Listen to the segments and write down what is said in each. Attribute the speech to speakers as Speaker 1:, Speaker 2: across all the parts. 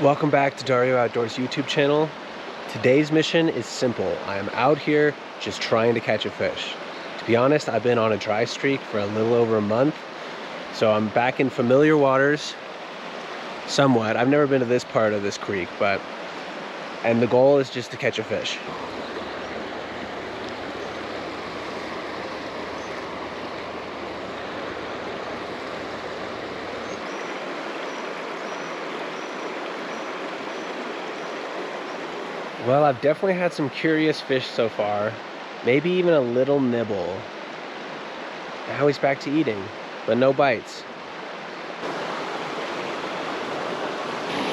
Speaker 1: Welcome back to Dario Outdoors YouTube channel. Today's mission is simple. I am out here just trying to catch a fish. To be honest, I've been on a dry streak for a little over a month, so I'm back in familiar waters somewhat. I've never been to this part of this creek, and the goal is just to catch a fish. Well, I've definitely had some curious fish so far, maybe even a little nibble. Now he's back to eating, but no bites.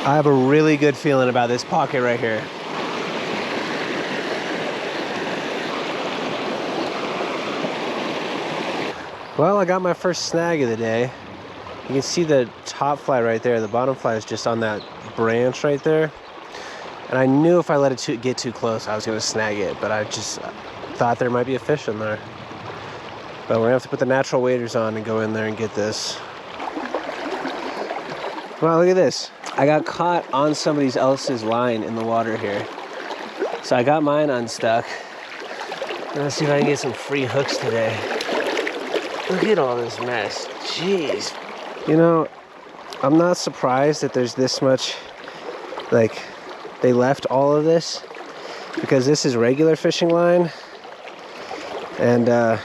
Speaker 1: I have a really good feeling about this pocket right here. Well, I got my first snag of the day. You can see the top fly right there. The bottom fly is just on that branch right there. And I knew if I let it get too close, I was going to snag it, but I just thought there might be a fish in there. But we're going to have to put the natural waders on and go in there and get this. Wow, look at this. I got caught on somebody else's line in the water here. So I got mine unstuck. Let's see if I can get some free hooks today. Look at all this mess. Jeez. You know, I'm not surprised that there's this much, like, they left all of this, because this is regular fishing line. And no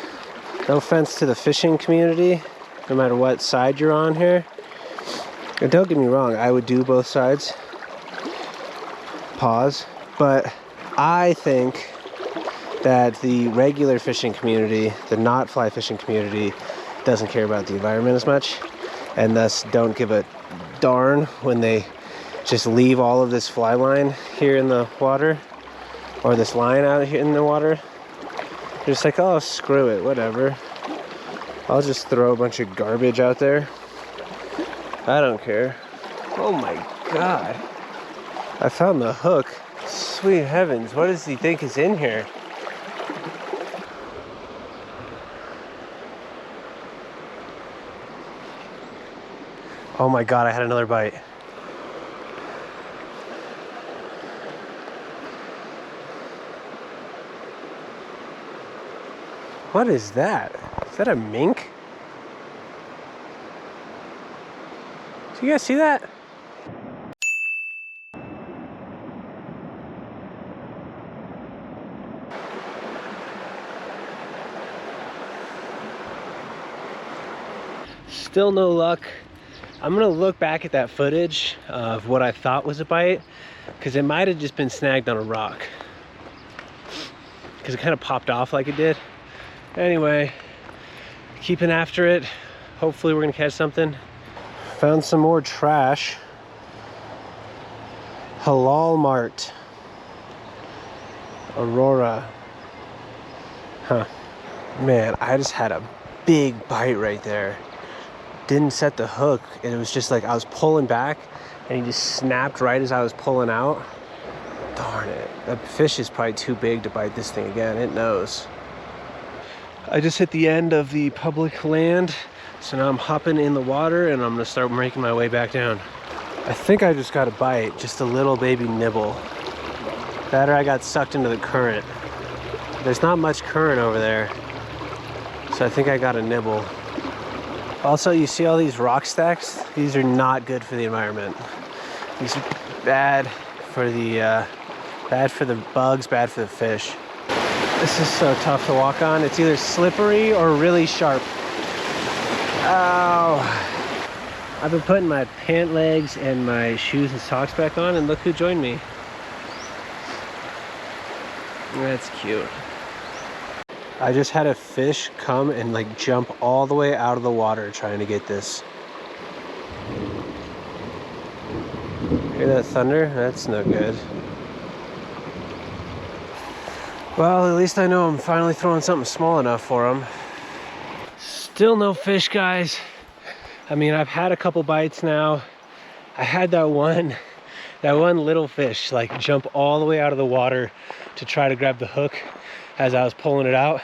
Speaker 1: offense to the fishing community, no matter what side you're on here. And don't get me wrong, I would do both sides. Pause. But I think that the regular fishing community, the not fly fishing community, doesn't care about the environment as much, and thus don't give a darn when they just leave all of this fly line here in the water, or this line out here in the water. They're just like, oh, screw it, whatever. I'll just throw a bunch of garbage out there. I don't care. Oh my God. I found the hook. Sweet heavens, what does he think is in here? Oh my God, I had another bite. What is that? Is that a mink? Do you guys see that? Still no luck. I'm gonna look back at that footage of what I thought was a bite, because it might have just been snagged on a rock, because it kind of popped off like it did. Anyway, keeping after it. Hopefully we're gonna catch something. Found some more trash. Halal Mart. Aurora. Huh. Man, I just had a big bite right there. Didn't set the hook, and it was just like I was pulling back and he just snapped right as I was pulling out. Darn it. That fish is probably too big to bite this thing again. It knows. I just hit the end of the public land, so now I'm hopping in the water and I'm gonna start making my way back down. I think I just got a bite, just a little baby nibble. That or I got sucked into the current. There's not much current over there, so I think I got a nibble. Also, you see all these rock stacks? These are not good for the environment. These are bad for the bugs, bad for the fish. This is so tough to walk on. It's either slippery or really sharp. Ow. I've been putting my pant legs and my shoes and socks back on, and look who joined me. That's cute. I just had a fish come and like jump all the way out of the water trying to get this. Hear that thunder? That's no good. Well, at least I know I'm finally throwing something small enough for them. Still no fish, guys. I mean, I've had a couple bites now. I had that one little fish like jump all the way out of the water to try to grab the hook as I was pulling it out.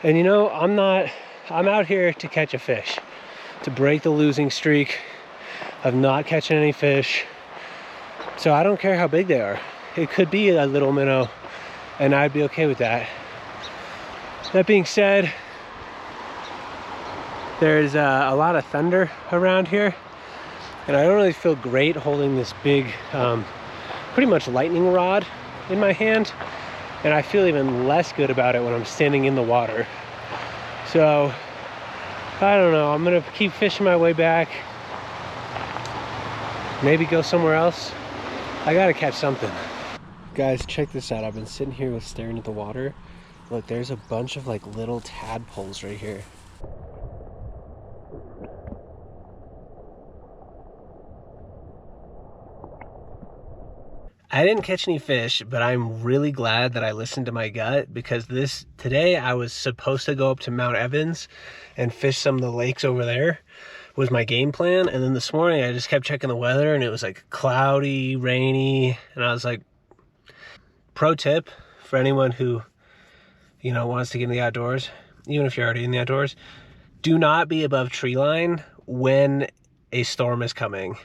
Speaker 1: And you know, I'm out here to catch a fish, to break the losing streak of not catching any fish. So I don't care how big they are. It could be a little minnow and I'd be okay with that. That being said, there's a lot of thunder around here, and I don't really feel great holding this big, pretty much lightning rod in my hand, and I feel even less good about it when I'm standing in the water. So, I don't know, I'm gonna keep fishing my way back, maybe go somewhere else. I gotta catch something. Guys, check this out. I've been sitting here staring at the water. Look, there's a bunch of like little tadpoles right here. I didn't catch any fish, but I'm really glad that I listened to my gut, because today I was supposed to go up to Mount Evans and fish some of the lakes over there was my game plan. And then this morning I just kept checking the weather and it was like cloudy, rainy, and I was like, pro tip for anyone who, you know, wants to get in the outdoors, even if you're already in the outdoors, do not be above tree line when a storm is coming.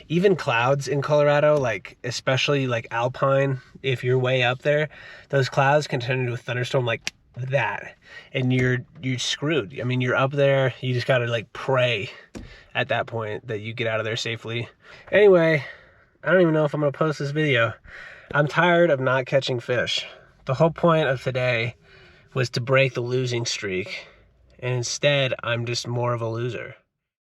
Speaker 1: Even clouds in Colorado, like especially like alpine, if you're way up there, those clouds can turn into a thunderstorm like that, and you're screwed. I mean, you're up there, you just gotta like pray at that point that you get out of there safely. Anyway, I don't even know if I'm gonna post this video. I'm tired of not catching fish. The whole point of today was to break the losing streak, and instead I'm just more of a loser.